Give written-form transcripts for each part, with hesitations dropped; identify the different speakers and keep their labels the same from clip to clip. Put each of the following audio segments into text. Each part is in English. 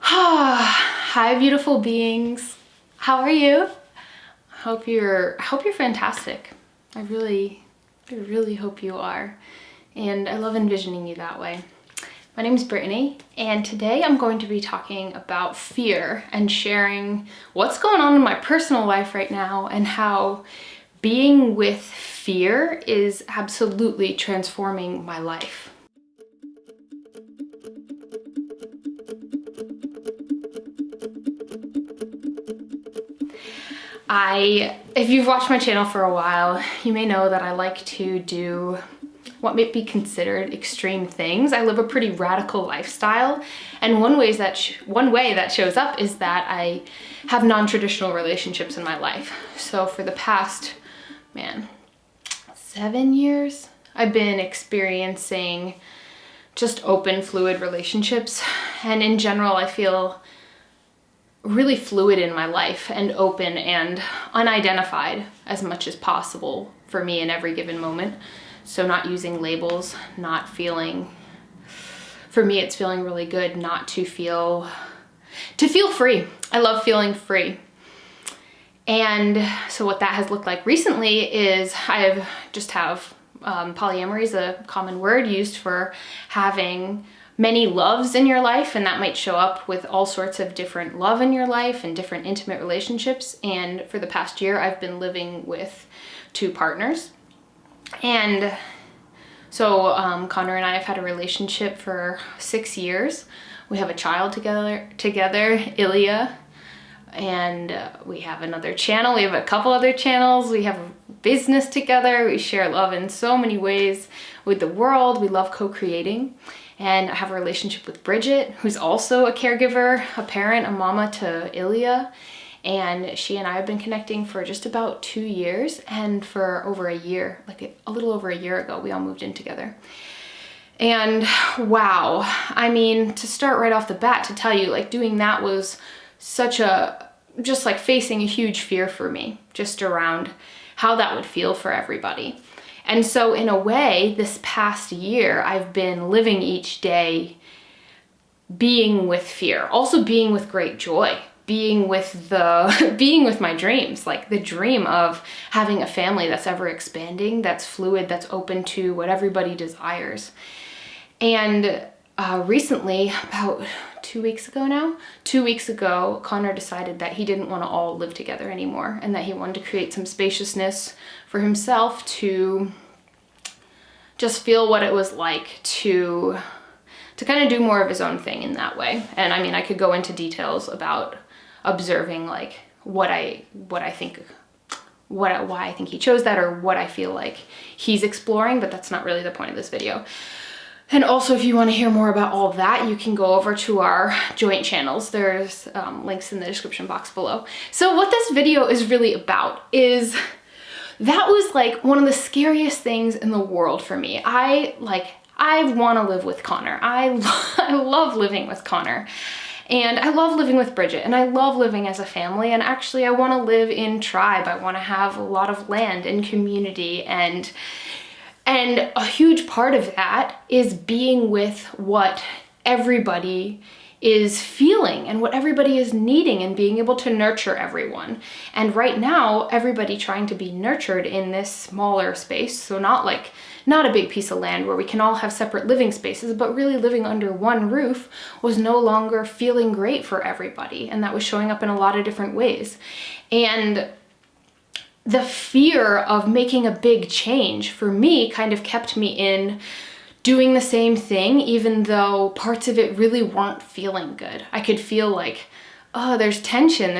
Speaker 1: Hi, beautiful beings. How are you? I hope you're fantastic. I really hope you are. And I love envisioning you that way. My name is Brittany, and today I'm going to be talking about fear and sharing what's going on in my personal life right now and how being with fear is absolutely transforming my life. If you've watched my channel for a while, you may know that I like to do what may be considered extreme things. I live a pretty radical lifestyle, and one way that shows up is that I have non-traditional relationships in my life. So for the past, 7 years, I've been experiencing just open, fluid relationships, and in general, I feel really fluid in my life and open and unidentified as much as possible for me in every given moment. So not using labels, for me it's feeling really good not to feel free. I love feeling free. And so what that has looked like recently is polyamory is a common word used for having many loves in your life, and that might show up with all sorts of different love in your life and different intimate relationships. And for the past year, I've been living with 2 partners. And so Connor and I have had a relationship for 6 years. We have a child together, Ilya, and we have another channel. We have a couple other channels. We have a business together. We share love in so many ways with the world. We love co-creating. And I have a relationship with Bridget, who's also a caregiver, a parent, a mama to Ilya. And she and I have been connecting for just about 2 years. And for over a year, a little over a year ago, we all moved in together. And wow, to start right off the bat, to tell you, doing that was just facing a huge fear for me, just around how that would feel for everybody. And so in a way, this past year, I've been living each day being with fear, also being with great joy, being with my dreams, the dream of having a family that's ever expanding, that's fluid, that's open to what everybody desires. And recently, about 2 weeks ago, Connor decided that he didn't want to all live together anymore, and that he wanted to create some spaciousness for himself to just feel what it was like to kind of do more of his own thing in that way. And I could go into details about observing why I think he chose that, or what I feel like he's exploring, but that's not really the point of this video. And also, if you want to hear more about all of that, you can go over to our joint channels. There's links in the description box below. So what this video is really about is, that was one of the scariest things in the world for me. I want to live with Connor. I love living with Connor. And I love living with Bridget, and I love living as a family, and actually I want to live in tribe. I want to have a lot of land and community, and a huge part of that is being with what everybody is feeling and what everybody is needing, and being able to nurture everyone. And right now, everybody trying to be nurtured in this smaller space, so not a big piece of land where we can all have separate living spaces, but really living under one roof, was no longer feeling great for everybody. And that was showing up in a lot of different ways. And the fear of making a big change for me kind of kept me in doing the same thing, even though parts of it really weren't feeling good. I could feel there's tension.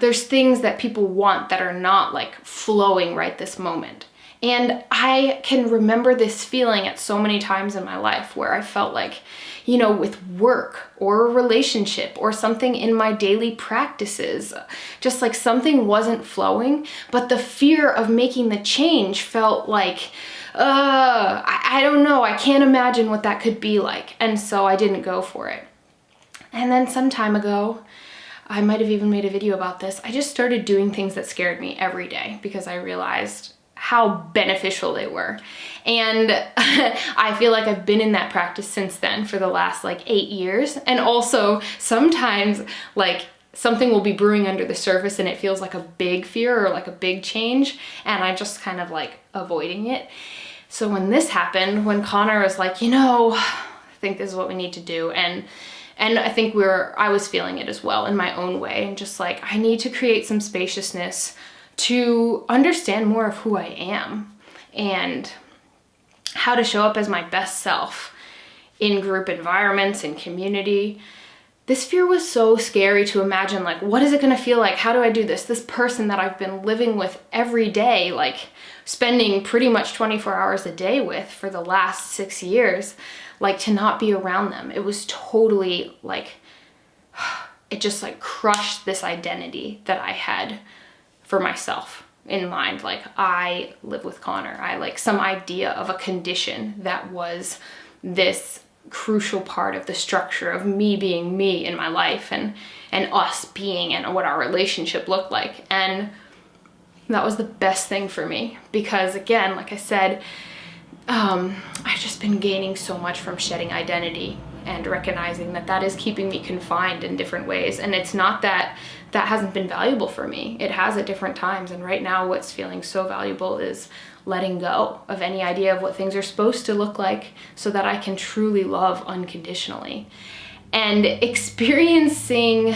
Speaker 1: There's things that people want that are not flowing right this moment. And I can remember this feeling at so many times in my life where I felt with work or a relationship or something in my daily practices, just something wasn't flowing, but the fear of making the change felt I don't know, I can't imagine what that could be like. And so I didn't go for it. And then some time ago, I might have even made a video about this, I just started doing things that scared me every day, because I realized how beneficial they were. And I feel like I've been in that practice since then for the last like 8 years. And also sometimes like something will be brewing under the surface and it feels like a big fear or like a big change, and I'm just kind of like avoiding it. So when this happened, when Connor was like, I think this is what we need to do, and I think I was feeling it as well in my own way, and just like, I need to create some spaciousness to understand more of who I am and how to show up as my best self in group environments and community. This fear was so scary to imagine, like, what is it gonna feel like? How do I do this? This person that I've been living with every day, like spending pretty much 24 hours a day with for the last 6 years, like to not be around them. It was totally like, it just like crushed this identity that I had for myself in mind. Like, I live with Connor. I like some idea of a condition that was this crucial part of the structure of me being me in my life, and us being, and what our relationship looked like. And that was the best thing for me, because again, like I said, I've just been gaining so much from shedding identity and recognizing that that is keeping me confined in different ways. And it's not that that hasn't been valuable for me. It has at different times. And right now what's feeling so valuable is letting go of any idea of what things are supposed to look like so that I can truly love unconditionally. And experiencing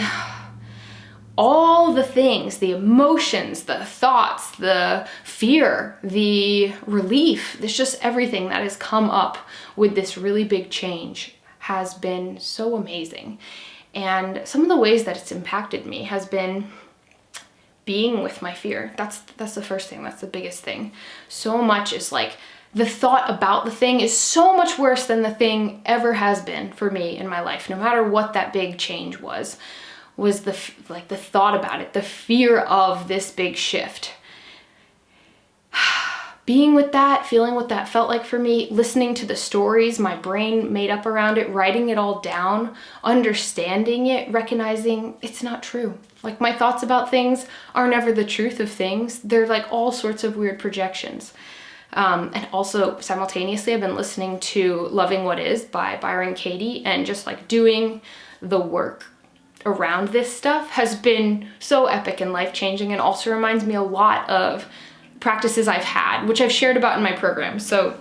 Speaker 1: all the things, the emotions, the thoughts, the fear, the relief, there's just everything that has come up with this really big change has been so amazing. And some of the ways that it's impacted me has been being with my fear. That's the first thing, that's the biggest thing. So much is like, the thought about the thing is so much worse than the thing ever has been for me in my life, no matter what that big change was the thought about it, the fear of this big shift. Being with that, feeling what that felt like for me, listening to the stories my brain made up around it, writing it all down, understanding it, recognizing it's not true. Like, my thoughts about things are never the truth of things. They're like all sorts of weird projections. And also simultaneously, I've been listening to Loving What Is by Byron Katie, and just like doing the work around this stuff has been so epic and life-changing, and also reminds me a lot of practices I've had, which I've shared about in my program. So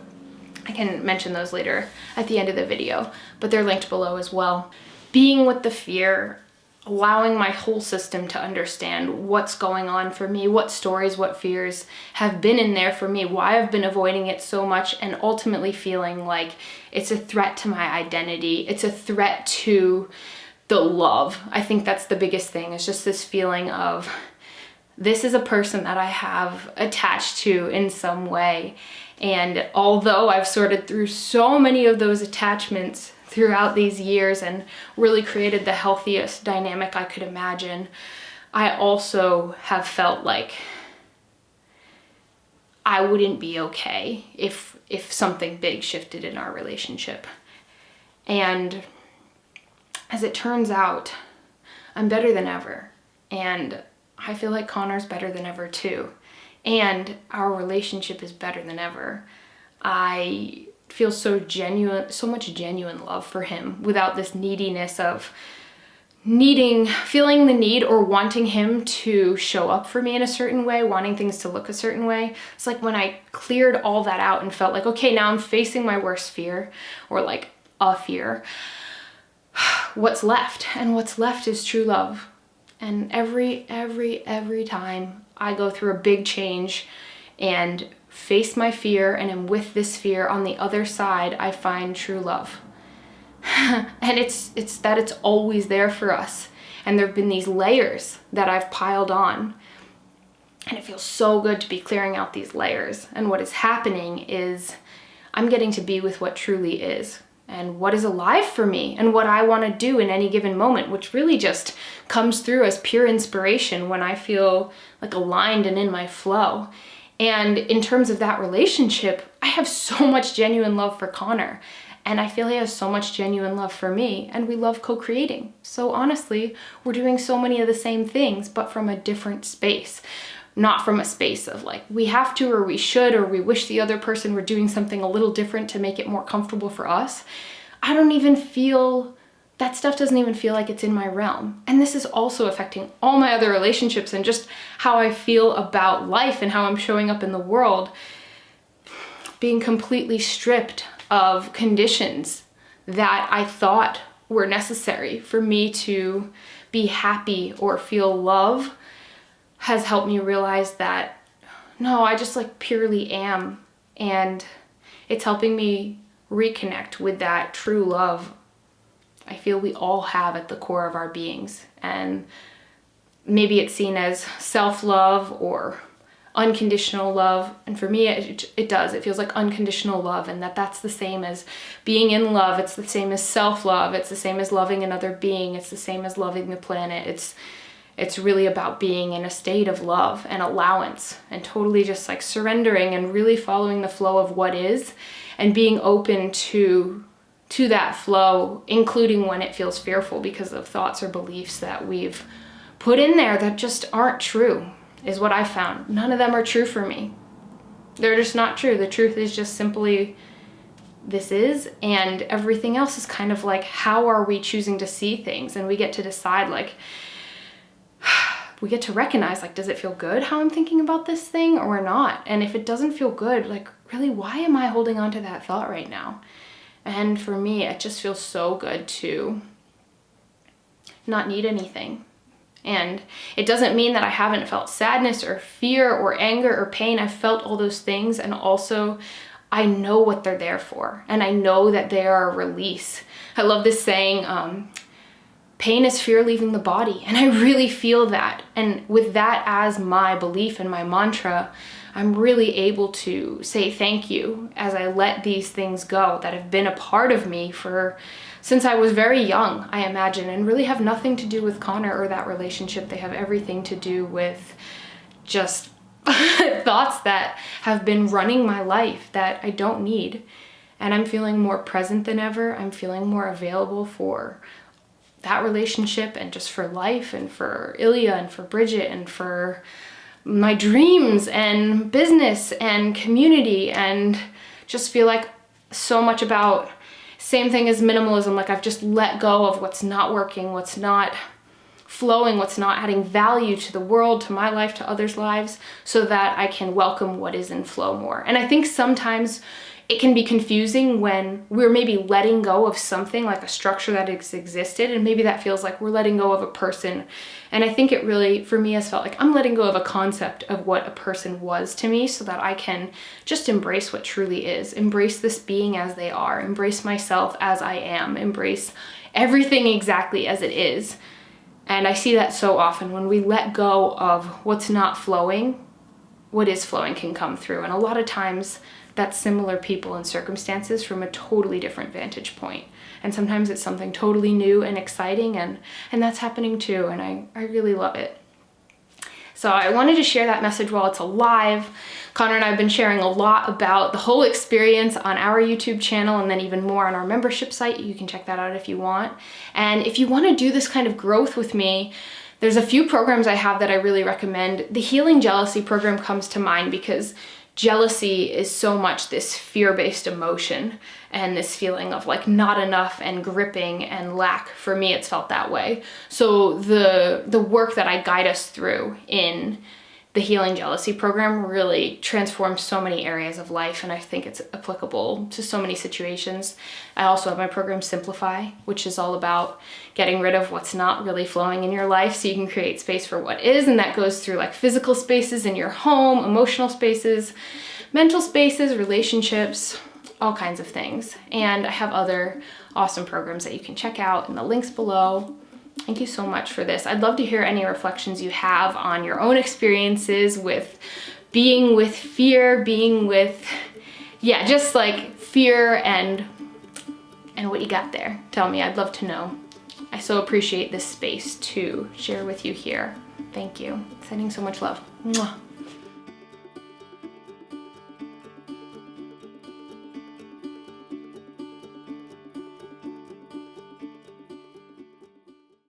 Speaker 1: I can mention those later at the end of the video, but they're linked below as well. Being with the fear, allowing my whole system to understand what's going on for me, what stories, what fears have been in there for me, why I've been avoiding it so much, and ultimately feeling like it's a threat to my identity. It's a threat to the love. I think that's the biggest thing. It's just this feeling of, this is a person that I have attached to in some way. And although I've sorted through so many of those attachments throughout these years and really created the healthiest dynamic I could imagine, I also have felt like I wouldn't be okay if something big shifted in our relationship. And as it turns out, I'm better than ever. And I feel like Connor's better than ever too. And our relationship is better than ever. I feel so much genuine love for him without this neediness of feeling the need or wanting him to show up for me in a certain way, wanting things to look a certain way. It's like when I cleared all that out and felt like, okay, now I'm facing my worst fear, or like a fear. What's left? And what's left is true love. And every time I go through a big change and face my fear and am with this fear, on the other side, I find true love. And it's always there for us. And there've been these layers that I've piled on. And it feels so good to be clearing out these layers. And what is happening is I'm getting to be with what truly is, and what is alive for me, and what I want to do in any given moment, which really just comes through as pure inspiration when I feel like aligned and in my flow. And in terms of that relationship, I have so much genuine love for Connor, and I feel he has so much genuine love for me, and we love co-creating. So honestly, we're doing so many of the same things, but from a different space. not from a space of like, we have to, or we should, or we wish the other person were doing something a little different to make it more comfortable for us. I don't even feel, that stuff doesn't even feel like it's in my realm. And this is also affecting all my other relationships and just how I feel about life and how I'm showing up in the world. Being completely stripped of conditions that I thought were necessary for me to be happy or feel love has helped me realize that no, I just like purely am. And it's helping me reconnect with that true love I feel we all have at the core of our beings. And maybe it's seen as self-love or unconditional love. And for me, it does. It feels like unconditional love, and that's the same as being in love. It's the same as self-love. It's the same as loving another being. It's the same as loving the planet. It's really about being in a state of love and allowance and totally just like surrendering and really following the flow of what is and being open to that flow, including when it feels fearful because of thoughts or beliefs that we've put in there that just aren't true, is what I found. None of them are true for me. They're just not true. The truth is just simply this is, and everything else is kind of like, how are we choosing to see things? And we get to decide, like, we get to recognize, like, does it feel good how I'm thinking about this thing or not? And if it doesn't feel good, like, really, why am I holding on to that thought right now? And for me, it just feels so good to not need anything. And it doesn't mean that I haven't felt sadness or fear or anger or pain. I've felt all those things, and also I know what they're there for, and I know that they are a release. I love this saying, pain is fear leaving the body, and I really feel that. And with that as my belief and my mantra, I'm really able to say thank you as I let these things go that have been a part of me since I was very young, I imagine, and really have nothing to do with Connor or that relationship. They have everything to do with just thoughts that have been running my life that I don't need. And I'm feeling more present than ever. I'm feeling more available for that relationship and just for life and for Ilya and for Bridget and for my dreams and business and community, and just feel like so much about same thing as minimalism. Like, I've just let go of what's not working, what's not flowing, what's not adding value to the world, to my life, to others' lives, so that I can welcome what is in flow more. And I think sometimes it can be confusing when we're maybe letting go of something like a structure that has existed, and maybe that feels like we're letting go of a person. And I think it really, for me, has felt like I'm letting go of a concept of what a person was to me, so that I can just embrace what truly is, embrace this being as they are, embrace myself as I am, embrace everything exactly as it is. And I see that so often when we let go of what's not flowing, what is flowing can come through. And a lot of times that's similar people and circumstances from a totally different vantage point. And sometimes it's something totally new and exciting, and that's happening too, and I really love it. So I wanted to share that message while it's alive. Connor and I have been sharing a lot about the whole experience on our YouTube channel, and then even more on our membership site. You can check that out if you want. And if you want to do this kind of growth with me, there's a few programs I have that I really recommend. The Healing Jealousy program comes to mind because jealousy is so much this fear-based emotion and this feeling of like not enough and gripping and lack. For me, it's felt that way. So the work that I guide us through in the Healing Jealousy program really transforms so many areas of life, and I think it's applicable to so many situations. I also have my program Simplify, which is all about getting rid of what's not really flowing in your life so you can create space for what is, and that goes through like physical spaces in your home, emotional spaces, mental spaces, relationships, all kinds of things. And I have other awesome programs that you can check out in the links below. Thank you so much for this. I'd love to hear any reflections you have on your own experiences with being with fear, being with, yeah, just like fear and what you got there. Tell me, I'd love to know. I so appreciate this space to share with you here. Thank you. Sending so much love. Mwah.